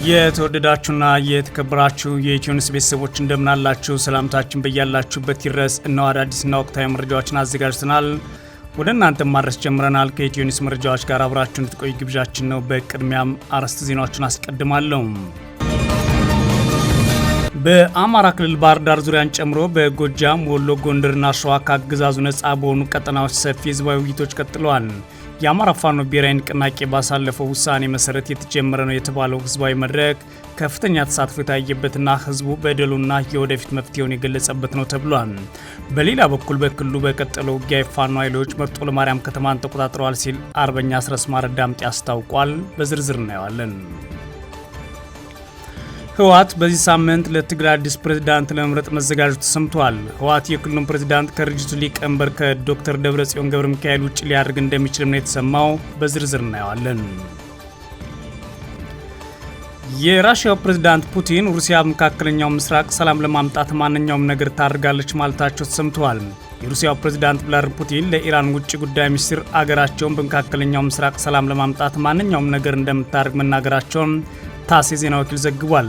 የተወደዳችሁና የተከበራችሁ የኢትዮኒውስ ቤተሰቦች እንደምናላችሁ ሰላምታችን በያላችሁበት ይድረስ። እነሆ አዳዲስና ወቅታዊ መረጃዎችን አዘጋጅተናል ወደ እናንተ ማድረስ ጀምረናል። ከኢትዮኒውስ መረጃዎች ጋር አብራችሁን እንድትቆዩ ግብዣችን ነው። በቅድሚያም አርዕስተ ዜናዎችን አስቀድማለሁ። በአማራ ክልል ባህር ዳር ዙሪያን ጨምሮ በጎጃም፣ ወሎ፣ ጎንደርና ሸዋ ከአገዛዙ ነጻ በሆኑ ቀጠናዎች ሰፊ ህዝባዊ ውይይቶች ቀጥለዋል። የአማራ ፋኖ ብሔራዊ ንቅናቄ ባሳለፈው ውሳኔ መሰረት የተጀመረ ነው የተባለው ህዝባዊ መድረክ ከፍተኛ ተሳትፎ የታየበትና ህዝቡ በደሉና የወደፊት መፍትሄውን የገለጸበት ነው ተብሏል። በሌላ በኩል በክልሉ በቀጠለው ውጊያ የፋኖ ኃይሎች መርጦ ለማርያም ከተማን ተቆጣጥረዋል ሲል አርበኛ አስረስ ማረ ዳምጤ አስታውቋል። በዝርዝር እናየዋለን። ህወሓት በዚህ ሳምንት ለትግራይ አዲስ ፕሬዝዳንት ለመምረጥ መዘጋጀቱ ተሰምቷል። ህወሓት የክልሉን ፕሬዝዳንት ከድርጅቱ ሊቀመንበር ከዶክተር ደብረጽዮን ገብረ ሚካኤል ውጭ ሊያደርግ እንደሚችልም ነው የተሰማው። በዝርዝር እናየዋለን። የራሽያው ፕሬዝዳንት ፑቲን ሩሲያ በመካከለኛው ምስራቅ ሰላም ለማምጣት ማንኛውም ነገር ታደርጋለች ማለታቸው ተሰምተዋል። የሩሲያው ፕሬዝዳንት ቭላድሚር ፑቲን ለኢራን ውጭ ጉዳይ ሚኒስትር አገራቸውን በመካከለኛው ምስራቅ ሰላም ለማምጣት ማንኛውም ነገር እንደምታደርግ መናገራቸውን ታስ የዜና ወኪል ዘግቧል።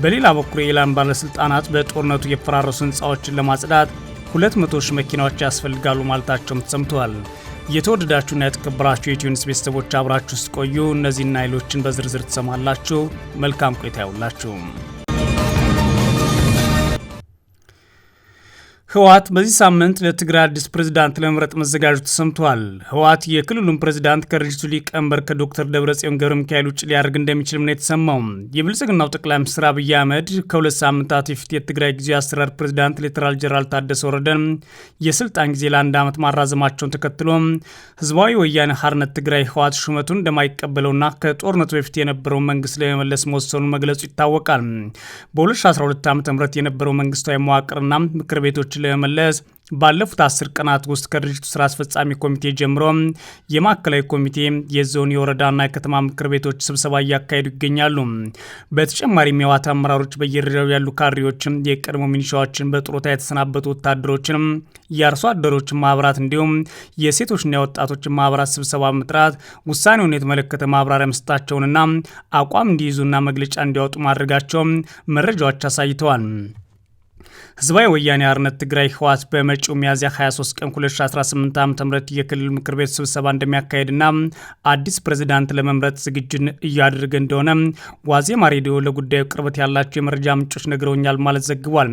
በሌላ በኩል የኢራን ባለስልጣናት በጦርነቱ የፈራረሱ ህንፃዎችን ለማጽዳት 200 ሺህ መኪናዎች ያስፈልጋሉ ማለታቸውም ተሰምተዋል። የተወደዳችሁና የተከበራችሁ የኢትዮኒውስ ቤተሰቦች አብራችሁ ውስጥ ቆዩ። እነዚህና ኃይሎችን በዝርዝር ትሰማላችሁ። መልካም ቆይታ ይሁንላችሁ። ህወሓት በዚህ ሳምንት ለትግራይ አዲስ ፕሬዝዳንት ለመምረጥ መዘጋጀቱ ተሰምቷል። ህወሓት የክልሉን ፕሬዝዳንት ከድርጅቱ ሊቀመንበር ከዶክተር ደብረጽዮን ገብረ ሚካኤል ውጭ ሊያደርግ እንደሚችልም ነው የተሰማው። የብልጽግናው ጠቅላይ ሚኒስትር አብይ አህመድ ከ2 ሳምንታት በፊት የትግራይ ጊዜያዊ አስተዳደር ፕሬዝዳንት ሌተናል ጄኔራል ታደሰ ወረደን የስልጣን ጊዜ ለ1 ዓመት ማራዘማቸውን ተከትሎ ህዝባዊ ወያኔ ሓርነት ትግራይ ህወሓት ሹመቱን እንደማይቀበለውና ከጦርነቱ በፊት የነበረው መንግስት ለመመለስ መወሰኑን መግለጹ ይታወቃል። በ2012 ዓ.ም የነበረው መንግስታዊ መዋቅርና ምክር ቤቶች ለመመለስ ባለፉት 10 ቀናት ውስጥ ከድርጅቱ ስራ አስፈጻሚ ኮሚቴ ጀምሮ የማዕከላዊ ኮሚቴ፣ የዞን፣ የወረዳና የከተማ ምክር ቤቶች ስብሰባ እያካሄዱ ይገኛሉ። በተጨማሪም የህወሓት አመራሮች በየደረጃው ያሉ ካድሬዎችን፣ የቀድሞ ሚኒሻዎችን፣ በጡረታ የተሰናበቱ ወታደሮችን፣ የአርሶ አደሮችን ማህበራት እንዲሁም የሴቶችና የወጣቶችን ማህበራት ስብሰባ መጥራት ውሳኔውን የተመለከተ ማብራሪያ መስጠታቸውንና አቋም እንዲይዙና መግለጫ እንዲያወጡ ማድረጋቸው መረጃዎች አሳይተዋል። ህዝባዊ ወያኔ ሓርነት ትግራይ ህወሓት በመጪው ሚያዝያ 23 ቀን 2018 ዓ.ም የክልል ምክር ቤት ስብሰባ እንደሚያካሄድና አዲስ ፕሬዝዳንት ለመምረጥ ዝግጁን እያደረገ እንደሆነ ዋዜማ ሬዲዮ ለጉዳዩ ቅርበት ያላቸው የመረጃ ምንጮች ነግረውኛል ማለት ዘግቧል።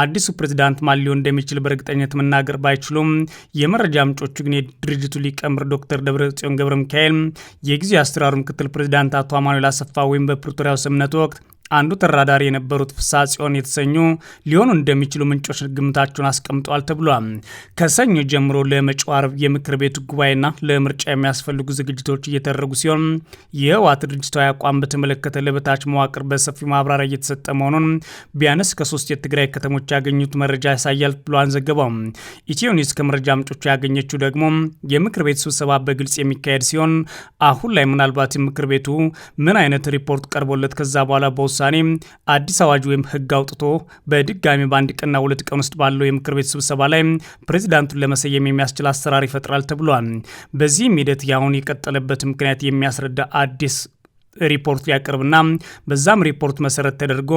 አዲሱ ፕሬዝዳንት ማን ሊሆን እንደሚችል በእርግጠኝነት መናገር ባይችሉም የመረጃ ምንጮቹ ግን የድርጅቱ ሊቀመንበር ዶክተር ደብረጽዮን ገብረ ሚካኤል፣ የጊዜያዊ አስተዳደሩ ምክትል ፕሬዝዳንት አቶ አማኑኤል አሰፋ ወይም በፕሪቶሪያው ስምምነት ወቅት አንዱ ተራዳሪ የነበሩት ፍስሐ ጽዮን የተሰኙ ሊሆኑ እንደሚችሉ ምንጮች ግምታቸውን አስቀምጠዋል ተብሏል። ከሰኞ ጀምሮ ለመጪው ዓርብ የምክር ቤቱ ጉባኤና ለምርጫ የሚያስፈልጉ ዝግጅቶች እየተደረጉ ሲሆን የህወሓት ድርጅታዊ አቋም በተመለከተ ለበታች መዋቅር በሰፊው ማብራሪያ እየተሰጠ መሆኑን ቢያንስ ከ3 የትግራይ ከተሞች ያገኙት መረጃ ያሳያል ብሏን ዘገባው። ኢትዮኒውስ ከመረጃ ምንጮቹ ያገኘችው ደግሞ የምክር ቤት ስብሰባ በግልጽ የሚካሄድ ሲሆን አሁን ላይ ምናልባት ምክር ቤቱ ምን አይነት ሪፖርት ቀርቦለት ከዛ በኋላ በውሳኔ አዲስ አዋጅ ወይም ህግ አውጥቶ በድጋሚ በአንድ ቀንና 2 ቀን ውስጥ ባለው የምክር ቤት ስብሰባ ላይ ፕሬዝዳንቱን ለመሰየም የሚያስችል አሰራር ይፈጥራል ተብሏል። በዚህም ሂደት ያሁን የቀጠለበት ምክንያት የሚያስረዳ አዲስ ሪፖርት ሊያቀርብና በዛም ሪፖርት መሰረት ተደርጎ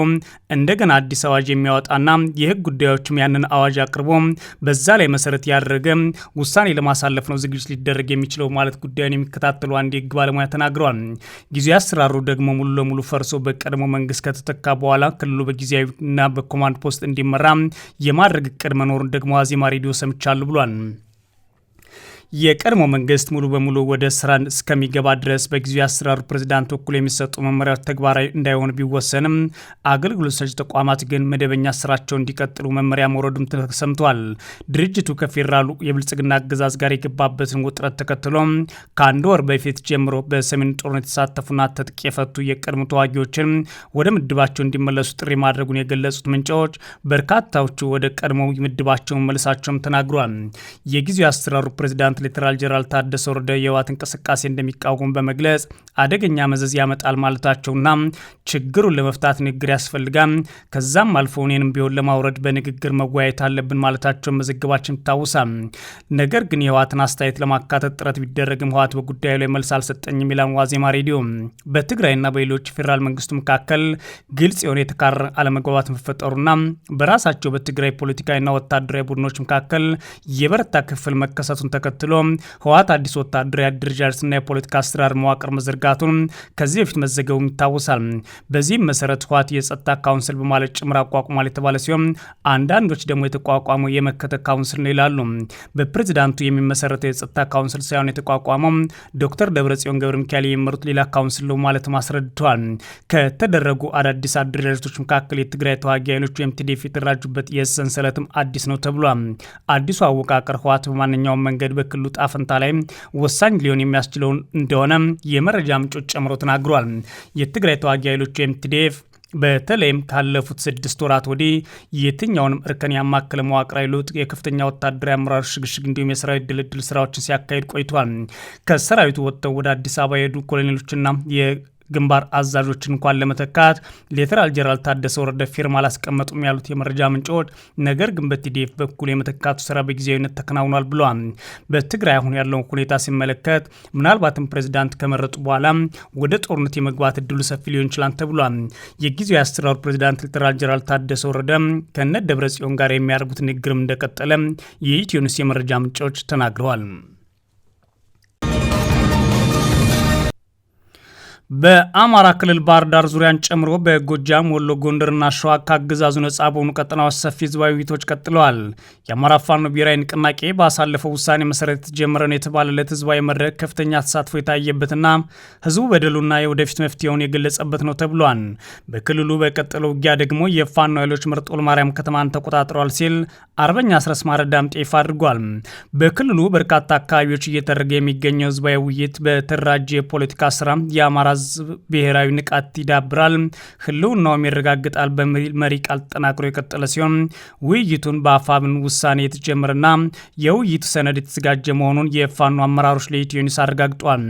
እንደገና አዲስ አዋጅ የሚያወጣና የህግ ጉዳዮችም ያንን አዋጅ አቅርቦ በዛ ላይ መሰረት ያደረገ ውሳኔ ለማሳለፍ ነው ዝግጅት ሊደረግ የሚችለው ማለት ጉዳዩን የሚከታተሉ አንድ የህግ ባለሙያ ተናግረዋል። ጊዜያዊ አሰራሩ ደግሞ ሙሉ ለሙሉ ፈርሶ በቀድሞ መንግስት ከተተካ በኋላ ክልሉ በጊዜያዊና በኮማንድ ፖስት እንዲመራ የማድረግ እቅድ መኖሩን ደግሞ ዋዜማ ሬዲዮ ሰምቻለሁ ብሏል። የቀድሞ መንግስት ሙሉ በሙሉ ወደ ስራ እስከሚገባ ድረስ በጊዜያዊ አስተዳደሩ ፕሬዝዳንት በኩል የሚሰጡ መመሪያዎች ተግባራዊ እንዳይሆኑ ቢወሰንም አገልግሎት ሰጪ ተቋማት ግን መደበኛ ስራቸውን እንዲቀጥሉ መመሪያ መውረዱም ተሰምቷል። ድርጅቱ ከፌዴራሉ የብልጽግና አገዛዝ ጋር የገባበትን ውጥረት ተከትሎ ከ1 ወር በፊት ጀምሮ በሰሜን ጦርነት የተሳተፉና ትጥቅ የፈቱ የቀድሞ ተዋጊዎችን ወደ ምድባቸው እንዲመለሱ ጥሪ ማድረጉን የገለጹት ምንጮች በርካታዎቹ ወደ ቀድሞ ምድባቸው መመለሳቸውም ተናግሯል። የጊዜያዊ አስተዳደሩ ፕሬዝዳንት ፕሬዚዳንት ሌተናል ጄኔራል ታደሰ ወረደ የህወሓት እንቅስቃሴ እንደሚቃወሙ በመግለጽ አደገኛ መዘዝ ያመጣል ማለታቸውና ችግሩን ለመፍታት ንግግር ያስፈልጋል፣ ከዛም አልፎ እኔንም ቢሆን ለማውረድ በንግግር መወያየት አለብን ማለታቸውን መዘገባችን ይታወሳል። ነገር ግን የህወሓትን አስተያየት ለማካተት ጥረት ቢደረግም ህወሓት በጉዳዩ ላይ መልስ አልሰጠኝም ይላል ዋዜማ ሬዲዮ። በትግራይና በሌሎች ፌዴራል መንግስቱ መካከል ግልጽ የሆነ የተካረረ አለመግባባት መፈጠሩና በራሳቸው በትግራይ ፖለቲካዊና ወታደራዊ ቡድኖች መካከል የበረታ ክፍል መከሰቱን ተከትሎ ህወሓት አዲስ ወታደራዊ አደረጃጀትና የፖለቲካ አስተዳደር መዋቅር መዘርጋቱን ከዚህ በፊት መዘገቡ ይታወሳል። በዚህም መሰረት ህወሓት የጸጥታ ካውንስል በማለት ጭምር አቋቁሟል የተባለ ሲሆን አንዳንዶች ደግሞ የተቋቋመው የመከተ ካውንስል ነው ይላሉ። በፕሬዝዳንቱ የሚመሰረተው የጸጥታ ካውንስል ሳይሆን የተቋቋመው ዶክተር ደብረጽዮን ገብረ ሚካኤል የሚመሩት ሌላ ካውንስል ነው ማለት አስረድተዋል። ከተደረጉ አዳዲስ አደረጃጀቶች መካከል የትግራይ ተዋጊ ኃይሎች ወይም ቲዲኤፍ የተደራጁበት የእዝ ሰንሰለትም አዲስ ነው ተብሏል። አዲሱ አወቃቀር ህወሓት በማንኛውም መንገድ በክልሉ ጣፍንታ ላይ ወሳኝ ሊሆን የሚያስችለውን እንደሆነ የመረጃ ምንጮች ጨምሮ ተናግሯል። የትግራይ ተዋጊ ኃይሎች ወይም ቲዲኤፍ በተለይም ካለፉት 6 ወራት ወዲህ የትኛውንም እርከን ያማከለ መዋቅራዊ ለውጥ፣ የከፍተኛ ወታደራዊ አመራሮች ሽግሽግ እንዲሁም የሰራዊት ድልድል ስራዎችን ሲያካሂድ ቆይቷል። ከሰራዊቱ ወጥተው ወደ አዲስ አበባ የሄዱ ኮሎኔሎችና ግንባር አዛዦችን እንኳን ለመተካት ሌተናል ጄኔራል ታደሰ ወረደ ፊርማ አላስቀመጡም ያሉት የመረጃ ምንጮች፣ ነገር ግን በቲዲኤፍ በኩል የመተካቱ ስራ በጊዜያዊነት ተከናውኗል ብለዋል። በትግራይ አሁን ያለውን ሁኔታ ሲመለከት ምናልባትም ፕሬዚዳንት ከመረጡ በኋላ ወደ ጦርነት የመግባት እድሉ ሰፊ ሊሆን ይችላል ተብሏል። የጊዜያዊ አስተዳደሩ ፕሬዚዳንት ሌተናል ጄኔራል ታደሰ ወረደ ከነ ደብረጽዮን ጋር የሚያደርጉት ንግግርም እንደቀጠለ የኢትዮ ኒውስ የመረጃ ምንጮች ተናግረዋል። በአማራ ክልል ባህር ዳር ዙሪያን ጨምሮ በጎጃም፣ ወሎ፣ ጎንደርና ሸዋ ከአገዛዙ ነጻ በሆኑ ቀጠናዎች ሰፊ ህዝባዊ ውይይቶች ቀጥለዋል። የአማራ ፋኖ ብሔራዊ ንቅናቄ ባሳለፈው ውሳኔ መሰረት የተጀመረ ነው የተባለለት ህዝባዊ መድረክ ከፍተኛ ተሳትፎ የታየበትና ህዝቡ በደሉና የወደፊት መፍትሄውን የገለጸበት ነው ተብሏል። በክልሉ በቀጠለው ውጊያ ደግሞ የፋኖ ኃይሎች መርጦል ማርያም ከተማን ተቆጣጥረዋል ሲል አርበኛ አስረስ ማረ ዳምጤ ይፋ አድርጓል። በክልሉ በርካታ አካባቢዎች እየተደረገ የሚገኘው ህዝባዊ ውይይት በተደራጀ የፖለቲካ ስራ የአማራ ብሔራዊ ንቃት ይዳብራል፣ ህልውናውም ይረጋግጣል በሚል መሪ ቃል ተጠናክሮ የቀጠለ ሲሆን ውይይቱን በአፋብን ውሳኔ የተጀመረና የውይይቱ ሰነድ የተዘጋጀ መሆኑን የፋኖ አመራሮች ለኢትዮ ኒውስ አረጋግጧል።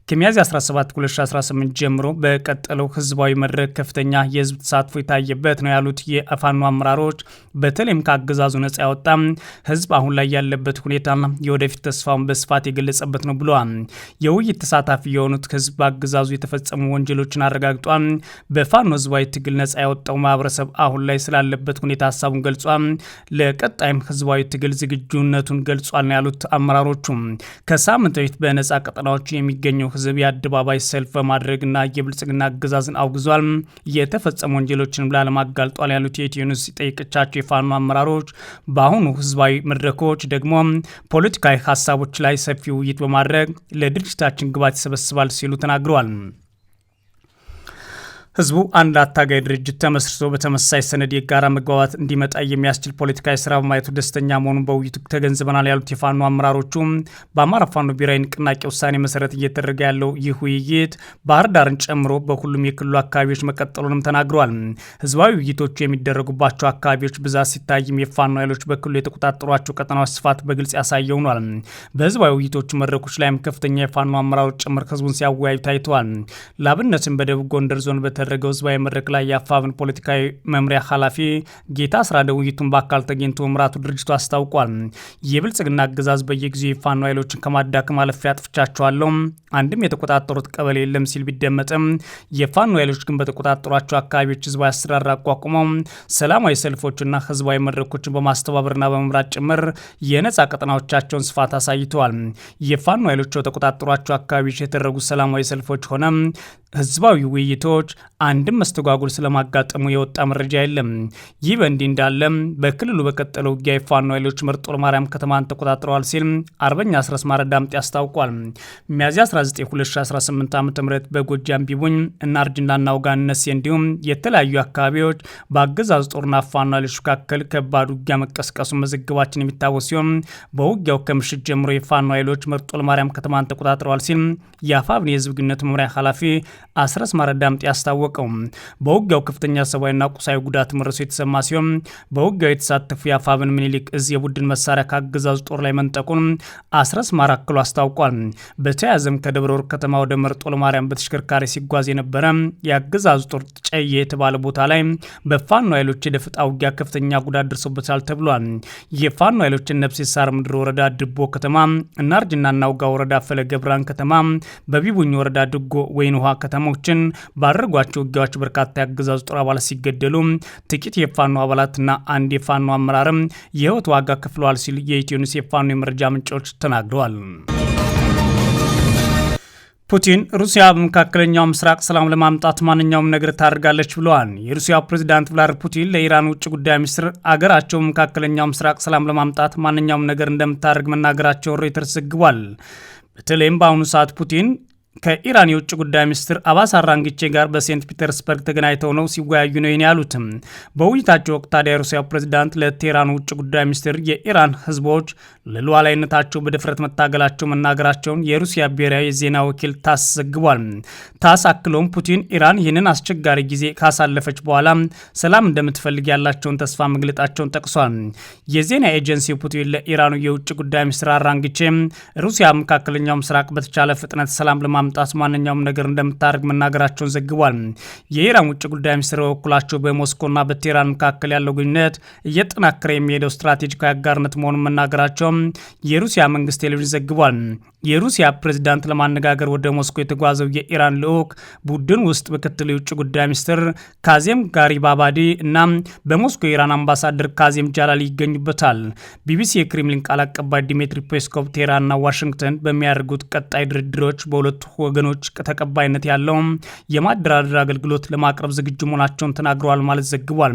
ከሚያዝያ 17 2018 ጀምሮ በቀጠለው ህዝባዊ መድረክ ከፍተኛ የህዝብ ተሳትፎ የታየበት ነው ያሉት የፋኖ አመራሮች በተለይም ከአገዛዙ ነጻ ያወጣ ህዝብ አሁን ላይ ያለበት ሁኔታና የወደፊት ተስፋውን በስፋት የገለጸበት ነው ብለዋል። የውይይት ተሳታፊ የሆኑት ህዝብ በአገዛዙ የተፈጸሙ ወንጀሎችን አረጋግጧል። በፋኖ ህዝባዊ ትግል ነጻ ያወጣው ማህበረሰብ አሁን ላይ ስላለበት ሁኔታ ሀሳቡን ገልጿል። ለቀጣይም ህዝባዊ ትግል ዝግጁነቱን ገልጿል ነው ያሉት አመራሮቹ። ከሳምንት በፊት በነጻ ቀጠናዎች የሚገኘው ህዝብ የአደባባይ ሰልፍ በማድረግና የብልጽግና አገዛዝን አውግዟል። የተፈጸሙ ወንጀሎችንም ላለማጋለጥ አጋልጧል ያሉት የኢትዮ ኒውስ የጠየቀቻቸው የፋኖ አመራሮች በአሁኑ ህዝባዊ መድረኮች ደግሞ ፖለቲካዊ ሀሳቦች ላይ ሰፊ ውይይት በማድረግ ለድርጅታችን ግባት ይሰበስባል ሲሉ ተናግረዋል። ህዝቡ አንድ አታጋይ ድርጅት ተመስርቶ በተመሳሳይ ሰነድ የጋራ መግባባት እንዲመጣ የሚያስችል ፖለቲካዊ ስራ በማየቱ ደስተኛ መሆኑን በውይይቱ ተገንዝበናል ያሉት የፋኖ አመራሮቹ በአማራ ፋኖ ብሔራዊ ንቅናቄ ውሳኔ መሰረት እየተደረገ ያለው ይህ ውይይት ባህር ዳርን ጨምሮ በሁሉም የክልሉ አካባቢዎች መቀጠሉንም ተናግረዋል። ህዝባዊ ውይይቶቹ የሚደረጉባቸው አካባቢዎች ብዛት ሲታይም የፋኖ ኃይሎች በክልሉ የተቆጣጠሯቸው ቀጠናዎች ስፋት በግልጽ ያሳየ ሆኗል። በህዝባዊ ውይይቶቹ መድረኮች ላይም ከፍተኛ የፋኖ አመራሮች ጭምር ህዝቡን ሲያወያዩ ታይተዋል። ለአብነትም በደቡብ ጎንደር ዞን በተደረገው ህዝባዊ መድረክ ላይ የአፋብን ፖለቲካዊ መምሪያ ኃላፊ ጌታ አስራደ ውይይቱን በአካል ተገኝቶ መምራቱ ድርጅቱ አስታውቋል። የብልጽግና አገዛዝ በየጊዜው የፋኖ ኃይሎችን ከማዳከም አለፍ ያጥፍቻቸዋለሁ፣ አንድም የተቆጣጠሩት ቀበሌ የለም ሲል ቢደመጥም የፋኖ ኃይሎች ግን በተቆጣጠሯቸው አካባቢዎች ህዝባዊ አስተዳደር አቋቁመው ሰላማዊ ሰልፎችና ህዝባዊ መድረኮችን በማስተባበርና በመምራት ጭምር የነጻ ቀጠናዎቻቸውን ስፋት አሳይተዋል። የፋኖ ኃይሎች በተቆጣጠሯቸው አካባቢዎች የተደረጉ ሰላማዊ ሰልፎች ሆነ ህዝባዊ ውይይቶች አንድም መስተጓጉል ስለማጋጠሙ የወጣ መረጃ የለም። ይህ በእንዲህ እንዳለ በክልሉ በቀጠለው ውጊያ የፋኖ ኃይሎች መርጦል ማርያም ከተማን ተቆጣጥረዋል ሲል አርበኛ አስረስ ማረ ዳምጤ አስታውቋል። ሚያዝያ 19 2018 ዓ.ም በጎጃም ቢቡኝ እና አርጅና እናውጋ እነሴ እንዲሁም የተለያዩ አካባቢዎች በአገዛዙ ጦርና ፋኖ ኃይሎች መካከል ከባድ ውጊያ መቀስቀሱ መዘገባችን የሚታወስ ሲሆን በውጊያው ከምሽት ጀምሮ የፋኖ ኃይሎች መርጦል ማርያም ከተማን ተቆጣጥረዋል ሲል የአፋብን የህዝብ ግንኙነት መምሪያ ኃላፊ አስረስ ማረዳምጥ ያስታወቀው። በውጊያው ከፍተኛ ሰብአዊና ቁሳዊ ጉዳት መድረሱ የተሰማ ሲሆን በውጊያው የተሳተፉ የአፋብን ምኒልክ እዝ የቡድን መሳሪያ ከአገዛዙ ጦር ላይ መንጠቁን አስረስ ማራክሎ አስታውቋል። በተያያዘም ከደብረ ወርቅ ከተማ ወደ መርጦ ለማርያም በተሽከርካሪ ሲጓዝ የነበረ የአገዛዙ ጦር ጨዬ የተባለ ቦታ ላይ በፋኖ ኃይሎች የደፈጣ ውጊያ ከፍተኛ ጉዳት ደርሶበታል ተብሏል። የፋኖ ኃይሎችን ነፍሴ ሳር ምድር ወረዳ ድቦ ከተማ፣ እናርጅና እናውጋ ወረዳ ፈለገ ብርሃን ከተማ፣ በቢቡኝ ወረዳ ድጎ ወይን ውሃ ከተሞችን ባደረጓቸው ውጊያዎች በርካታ የአገዛዙ ጦር አባላት ሲገደሉ ጥቂት የፋኖ አባላትና አንድ የፋኖ አመራርም የህይወት ዋጋ ከፍለዋል ሲል የኢትዮኒውስ የፋኖ የመረጃ ምንጮች ተናግረዋል። ፑቲን ሩሲያ በመካከለኛው ምስራቅ ሰላም ለማምጣት ማንኛውም ነገር ታደርጋለች ብለዋል። የሩሲያው ፕሬዝዳንት ቭላድሚር ፑቲን ለኢራን ውጭ ጉዳይ ሚኒስትር አገራቸው በመካከለኛው ምስራቅ ሰላም ለማምጣት ማንኛውም ነገር እንደምታደርግ መናገራቸውን ሮይተርስ ዘግቧል። በተለይም በአሁኑ ሰዓት ፑቲን ከኢራን የውጭ ጉዳይ ሚኒስትር አባስ አራንግቼ ጋር በሴንት ፒተርስበርግ ተገናኝተው ነው ሲወያዩ ነው ያሉትም። በውይይታቸው ወቅት ታዲያ የሩሲያው ፕሬዝዳንት ለቴህራን ውጭ ጉዳይ ሚኒስትር የኢራን ህዝቦች ለሉዓላዊነታቸው በድፍረት መታገላቸው መናገራቸውን የሩሲያ ብሔራዊ የዜና ወኪል ታስ ዘግቧል። ታስ አክሎም ፑቲን ኢራን ይህንን አስቸጋሪ ጊዜ ካሳለፈች በኋላ ሰላም እንደምትፈልግ ያላቸውን ተስፋ መግለጣቸውን ጠቅሷል። የዜና ኤጀንሲው ፑቲን ለኢራኑ የውጭ ጉዳይ ሚኒስትር አራንግቼ ሩሲያ መካከለኛው ምስራቅ በተቻለ ፍጥነት ሰላም ለማምጣት ማንኛውም ነገር እንደምታደርግ መናገራቸውን ዘግቧል። የኢራን ውጭ ጉዳይ ሚኒስትር በበኩላቸው በሞስኮና በቴህራን መካከል ያለው ግንኙነት እየጠናከረ የሚሄደው ስትራቴጂካዊ አጋርነት መሆኑን መናገራቸው የሩሲያ መንግስት ቴሌቪዥን ዘግቧል። የሩሲያ ፕሬዝዳንት ለማነጋገር ወደ ሞስኮ የተጓዘው የኢራን ልዑክ ቡድን ውስጥ ምክትል የውጭ ጉዳይ ሚኒስትር ካዜም ጋሪባባዲ እና በሞስኮ የኢራን አምባሳደር ካዜም ጃላሊ ይገኙበታል። ቢቢሲ የክሬምሊን ቃል አቀባይ ዲሚትሪ ፔስኮቭ ቴህራንና ዋሽንግተን በሚያደርጉት ቀጣይ ድርድሮች በሁለቱ ወገኖች ተቀባይነት ያለው የማደራደር አገልግሎት ለማቅረብ ዝግጁ መሆናቸውን ተናግረዋል ማለት ዘግቧል።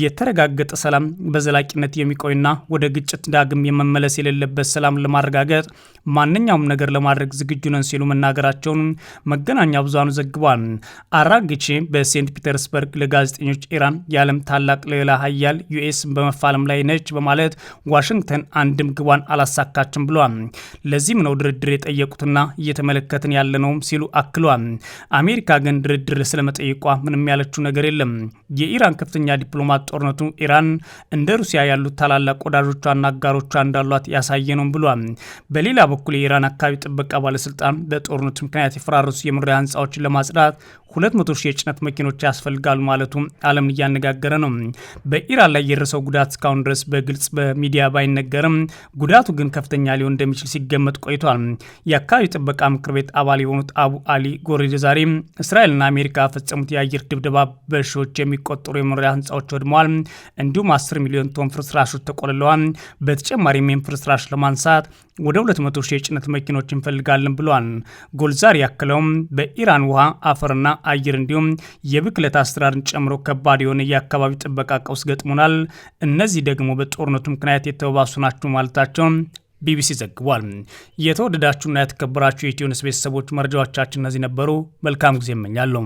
የተረጋገጠ ሰላም በዘላቂነት የሚቆይና ወደ ግጭት ዳግም የመመለስ የሌለበት ሰላም ለማረጋገጥ ማንኛውም ነገር ለማድረግ ዝግጁ ነን ሲሉ መናገራቸውን መገናኛ ብዙሃኑ ዘግቧል። አራግቼ በሴንት ፒተርስበርግ ለጋዜጠኞች ኢራን የዓለም ታላቅ ሌላ ሀያል ዩኤስን በመፋለም ላይ ነች በማለት ዋሽንግተን አንድም ግቧን አላሳካችም ብሏል። ለዚህም ነው ድርድር የጠየቁትና እየተመለከትን ያለነውም ሲሉ አክሏል። አሜሪካ ግን ድርድር ስለመጠየቋ ምንም ያለችው ነገር የለም። የኢራን ከፍተኛ ዲፕሎማት ጦርነቱ ኢራን እንደ ሩሲያ ያሉት ታላላቅ ወዳጆቿና አጋሮቿ እንዳሏት ያሳየ ነው ብሏል። በሌላ በኩል የኢራን አካባቢ ጥበቃ ባለስልጣን በጦርነቱ ምክንያት የፈራረሱ የመኖሪያ ህንፃዎችን ለማጽዳት 200 ሺህ የጭነት መኪኖች ያስፈልጋሉ ማለቱ ዓለምን እያነጋገረ ነው። በኢራን ላይ የደረሰው ጉዳት እስካሁን ድረስ በግልጽ በሚዲያ ባይነገርም ጉዳቱ ግን ከፍተኛ ሊሆን እንደሚችል ሲገመት ቆይቷል። የአካባቢ ጥበቃ ምክር ቤት አባል የሆኑት አቡ አሊ ጎሪድ ዛሬ እስራኤልና አሜሪካ ፈጸሙት የአየር ድብደባ በሺዎች የሚቆጠሩ የመኖሪያ ህንፃዎች ወድመዋል፣ እንዲሁም 10 ሚሊዮን ቶን ፍርስራሾች ተቆልለዋል። በተጨማሪም ፍርስራሽ ለማንሳት ወደ 200 ሺህ የጭነት መኪኖች እንፈልጋለን ብለዋል። ጎልዛር ያክለውም በኢራን ውሃ፣ አፈርና አየር እንዲሁም የብክለት አስተዳደርን ጨምሮ ከባድ የሆነ የአካባቢ ጥበቃ ቀውስ ገጥሞናል። እነዚህ ደግሞ በጦርነቱ ምክንያት የተባባሱ ናቸው ማለታቸው ቢቢሲ ዘግቧል። የተወደዳችሁና የተከበራችሁ የኢትዮኒውስ ቤተሰቦች መረጃዎቻችን እነዚህ ነበሩ። መልካም ጊዜ እመኛለሁ።